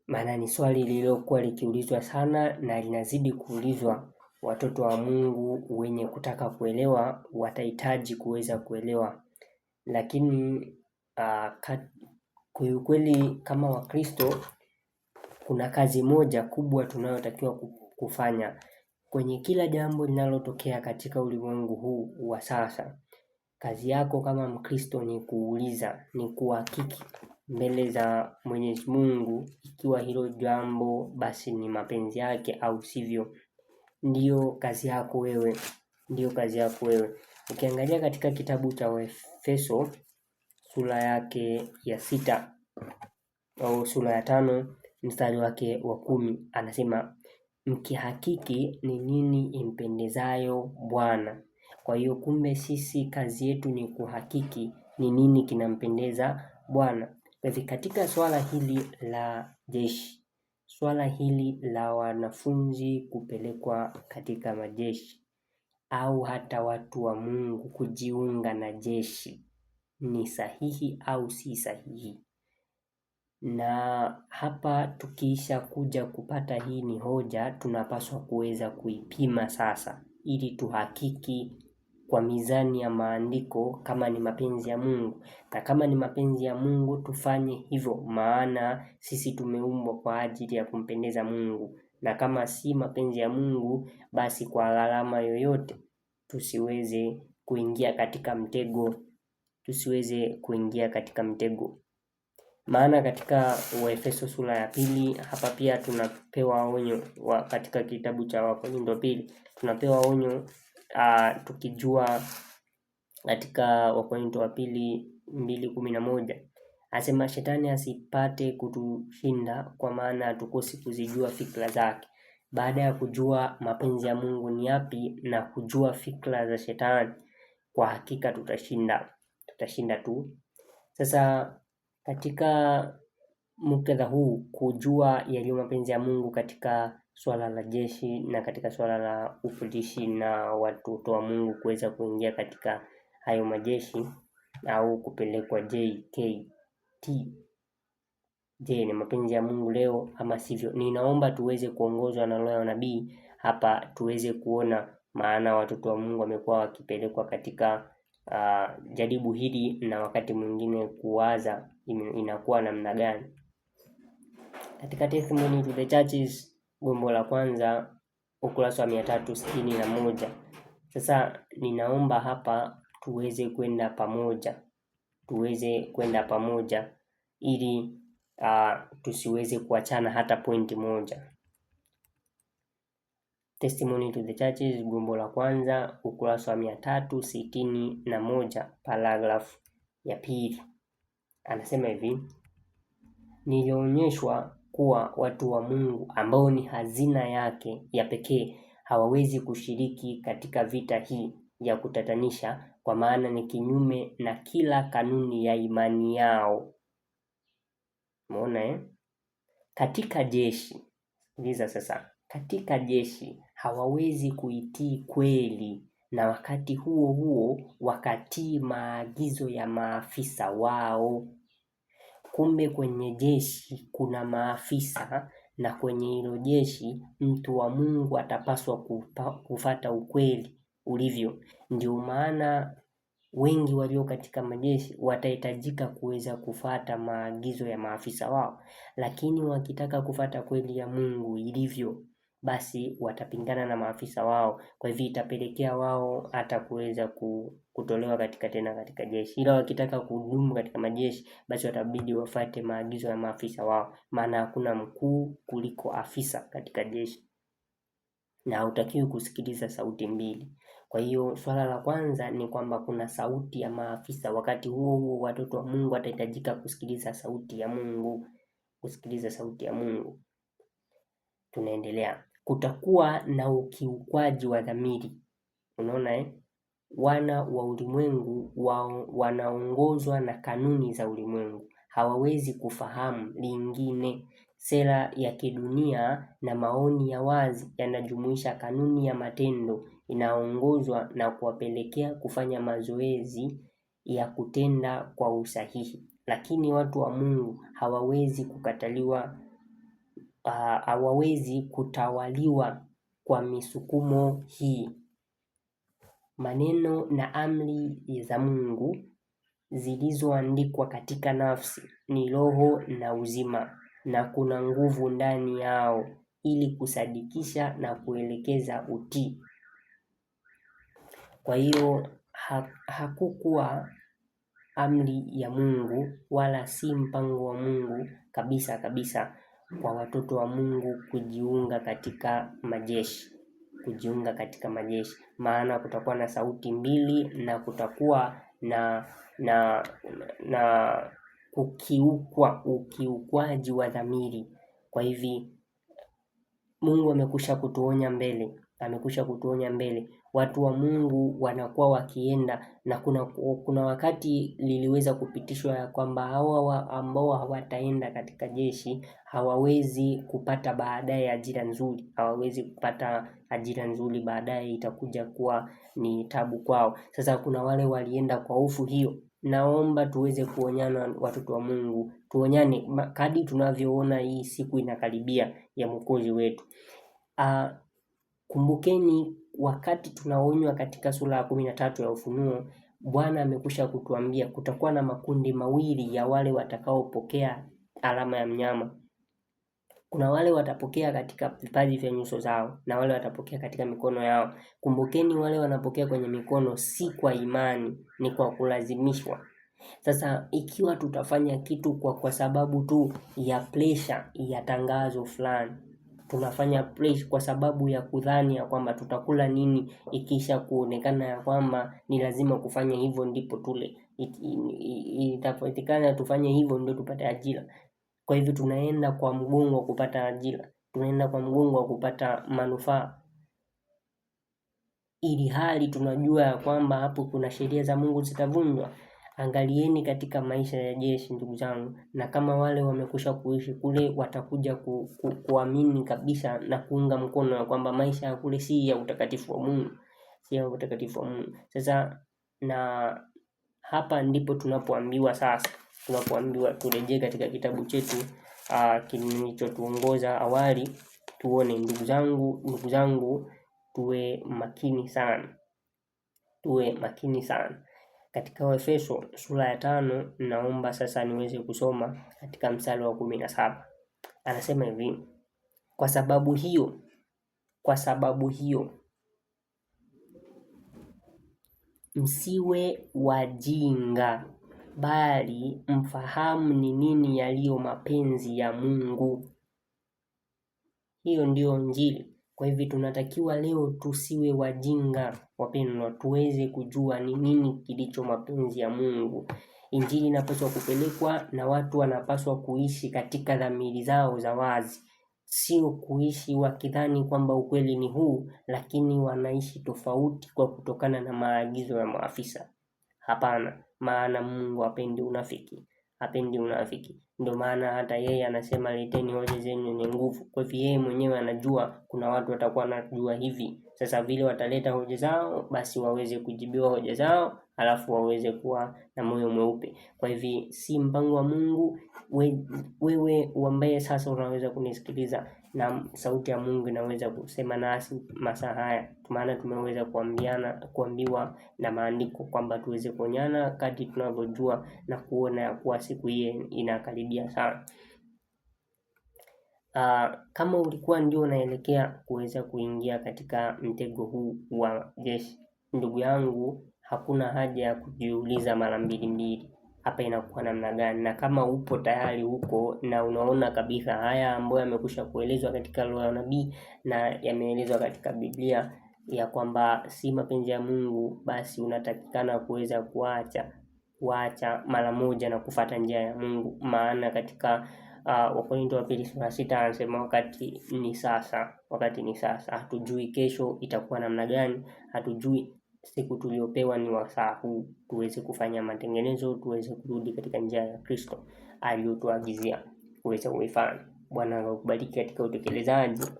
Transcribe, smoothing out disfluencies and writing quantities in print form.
maana ni swali lililokuwa likiulizwa sana na linazidi kuulizwa. Watoto wa Mungu wenye kutaka kuelewa watahitaji kuweza kuelewa, lakini kiukweli kama Wakristo kuna kazi moja kubwa tunayotakiwa kufanya kwenye kila jambo linalotokea katika ulimwengu huu wa sasa. Kazi yako kama Mkristo ni kuuliza, ni kuhakiki mbele za Mwenyezi Mungu ikiwa hilo jambo basi ni mapenzi yake au sivyo. Ndiyo kazi yako wewe. Ukiangalia katika kitabu cha Waefeso sura yake ya 6 au sura ya 5 mstari wake wa 10, anasema mkihakiki ni nini impendezayo Bwana. Kwa hiyo kumbe sisi kazi yetu ni kuhakiki ni nini kinampendeza Bwana. Katika swala hili la jeshi, swala hili la wanafunzi kupelekwa katika majeshi au hata watu wa Mungu kujiunga na jeshi, ni sahihi au si sahihi? Na hapa tukiisha kuja kupata hii ni hoja, tunapaswa kuweza kuipima sasa, ili tuhakiki kwa mizani ya maandiko kama ni mapenzi ya Mungu. Na kama ni mapenzi ya Mungu tufanye hivyo, maana sisi tumeumbwa kwa ajili ya kumpendeza Mungu. Na kama si mapenzi ya Mungu, basi kwa gharama yoyote tusiweze kuingia katika mtego. Maana katika Waefeso sura ya 2 hapa pia tunapewa onyo, katika kitabu cha Wakorintho 2 tunapewa onyo, tukijua katika Wakorintho wa 2:11 asema shetani asipate kutushinda, kwa maana hatukosi kuzijua fikra zake. Baada ya kujua mapenzi ya Mungu ni yapi na kujua fikra za shetani, kwa hakika tutashinda tu. Sasa katika muktadha huu, kujua yaliyo mapenzi ya Mungu katika swala la jeshi na katika swala la ufudishi na watoto wa Mungu kuweza kuingia katika hayo majeshi au kupelekwa JKT, je, ni mapenzi ya Mungu leo ama sivyo? Ninaomba tuweze kuongozwa na roho ya nabii hapa, tuweze kuona maana watoto wa Mungu wamekuwa wakipelekwa katika jaribu hili, na wakati mwingine kuwaza inakuwa namna gani. Katika Testimony to the Churches gombo la kwanza ukurasa wa 361. Sasa ninaomba hapa tuweze kwenda pamoja ili tusiweze kuachana hata pointi moja. Testimony to the Churches gombo la kwanza ukurasa wa 361 paragraph ya 2. Anasema hivi: nilionyeshwa kuwa watu wa Mungu ambao ni hazina yake ya pekee hawawezi kushiriki katika vita hii ya kutatanisha, kwa maana ni kinyume na kila kanuni ya imani yao. Umeona Katika jeshi, katika jeshi hawawezi kuitii kweli na wakati huo wakatii maagizo ya maafisa wao. Kumbe kwenye jeshi kuna maafisa, na kwenye hilo jeshi mtu wa Mungu atapaswa kufata ukweli ulivyo. Ndio maana wengi walio katika majeshi watahitajika kuweza kufata maagizo ya maafisa wao, lakini wakitaka kufata kweli ya Mungu ilivyo, basi watapingana na maafisa wao. Kwa hivyo itapelekea wao hata kuweza kutolewa katika jeshi. Ila wakitaka kudumu katika majeshi, basi watabidi wafate maagizo ya maafisa wao, maana hakuna mkuu kuliko afisa katika jeshi, na hutakiwi kusikiliza sauti mbili. Kwa hiyo swala la kwanza ni kwamba kuna sauti ya maafisa, wakati huo watoto wa Mungu watahitajika kusikiliza sauti ya Mungu. Tunaendelea. Kutakuwa na ukiukwaji wa dhamiri. Unaona wana wa ulimwengu wanaongozwa na kanuni za ulimwengu, hawawezi kufahamu lingine. Sera ya kidunia na maoni ya wazi yanajumuisha kanuni ya matendo inaongozwa na kuwapelekea kufanya mazoezi ya kutenda kwa usahihi. Lakini watu wa Mungu hawawezi kukataliwa hawawezi kutawaliwa kwa misukumo hii. Maneno na amri za Mungu zilizoandikwa katika nafsi ni roho na uzima, na kuna nguvu ndani yao ili kusadikisha na kuelekeza utii. Kwa hiyo hakukuwa amri ya Mungu wala si mpango wa Mungu kabisa kwa watoto wa Mungu kujiunga katika majeshi. Maana kutakuwa na sauti mbili na kutakuwa na ukiukwaji wa dhamiri. Kwa hivi Mungu amekwisha kutuonya mbele. Watu wa Mungu wanakuwa wakienda, na kuna wakati liliweza kupitishwa ya kwamba hawa ambao hawataenda katika jeshi hawawezi kupata baadaye ajira nzuri, baadaye itakuja kuwa ni tabu kwao. Sasa kuna wale walienda kwa hofu hiyo. Naomba tuweze kuonyana, watoto wa Mungu, tuonyane kadri tunavyoona hii siku inakaribia ya Mwokozi wetu. Kumbukeni wakati tunaonywa katika sura ya 13 ya Ufunuo, Bwana amekwisha kutuambia kutakuwa na makundi mawili ya wale watakaopokea alama ya mnyama. Kuna wale watapokea katika vipaji vya nyuso zao na wale watapokea katika mikono yao. Kumbukeni, wale wanapokea kwenye mikono si kwa imani, ni kwa kulazimishwa. Sasa ikiwa tutafanya kitu kwa sababu tu ya pressure ya tangazo fulani, tunafanya pressure kwa sababu ya kudhani ya kwamba tutakula nini, ikisha kuonekana ya kwamba ni lazima kufanya hivyo ndipo tule, itapatikana tufanye hivyo ndio tupate ajira. Kwa hivyo tunaenda kwa mgongo wa kupata ajira, tunaenda kwa mgongo wa kupata manufaa, ili hali tunajua ya kwamba hapo kuna sheria za Mungu zitavunjwa. Angalieni katika maisha ya jeshi, ndugu zangu, na kama wale wamekwisha kuishi kule watakuja kuamini kabisa na kuunga mkono ya kwamba maisha ya kule si ya utakatifu wa Mungu, Sasa na hapa ndipo tunapoambiwa turejee katika kitabu chetu kilichotuongoza awali. Tuone ndugu zangu, tuwe makini sana katika Waefeso sura ya 5. Naomba sasa niweze kusoma katika mstari wa 17. Anasema hivi: kwa sababu hiyo msiwe wajinga, bali mfahamu ni nini yaliyo mapenzi ya Mungu. Hiyo ndio Injili. Kwa hivyo tunatakiwa leo tusiwe wajinga, wapendwa, tuweze kujua ni nini kilicho mapenzi ya Mungu. Injili inapaswa kupelekwa na watu wanapaswa kuishi katika dhamiri zao za wazi, sio kuishi wakidhani kwamba ukweli ni huu, lakini wanaishi tofauti kwa kutokana na maagizo ya maafisa. Hapana, maana Mungu hapendi unafiki. Ndio maana hata yeye anasema leteni hoja zenu yenye nguvu. Kwa hivyo yeye mwenyewe anajua kuna watu watakuwa wanajua hivi. Sasa vile wataleta hoja zao, basi waweze kujibiwa hoja zao, alafu waweze kuwa na moyo mweupe. Kwa hivyo si mpango wa Mungu. Wewe ambaye sasa unaweza kunisikiliza, na sauti ya Mungu inaweza kusema nasi masaa haya, maana tumeweza kuambiwa na maandiko kwamba tuweze kuonyana kadri tunavyojua na kuona kuwa siku hii inakaribia sana. Kama ulikuwa ndio unaelekea kuweza kuingia katika mtego huu wa jeshi, ndugu yangu, hakuna haja ya kujiuliza mara mbili hapa inakuwa namna gani. Na kama upo tayari huko na unaona kabisa haya ambayo yamekwisha kuelezwa katika roho ya nabii na yameelezwa katika Biblia ya kwamba si mapenzi ya Mungu, basi unatakikana kuweza kuacha mara moja na kufuata njia ya Mungu. Maana katika Wakorintho wa pili sura 6 anasema wakati ni sasa. Hatujui kesho itakuwa namna gani, hatujui. Siku tuliopewa ni wasaa huu, tuweze kufanya matengenezo, tuweze kurudi katika njia ya Kristo aliyotuagizia kuweza kuifanya. Bwana akubariki katika utekelezaji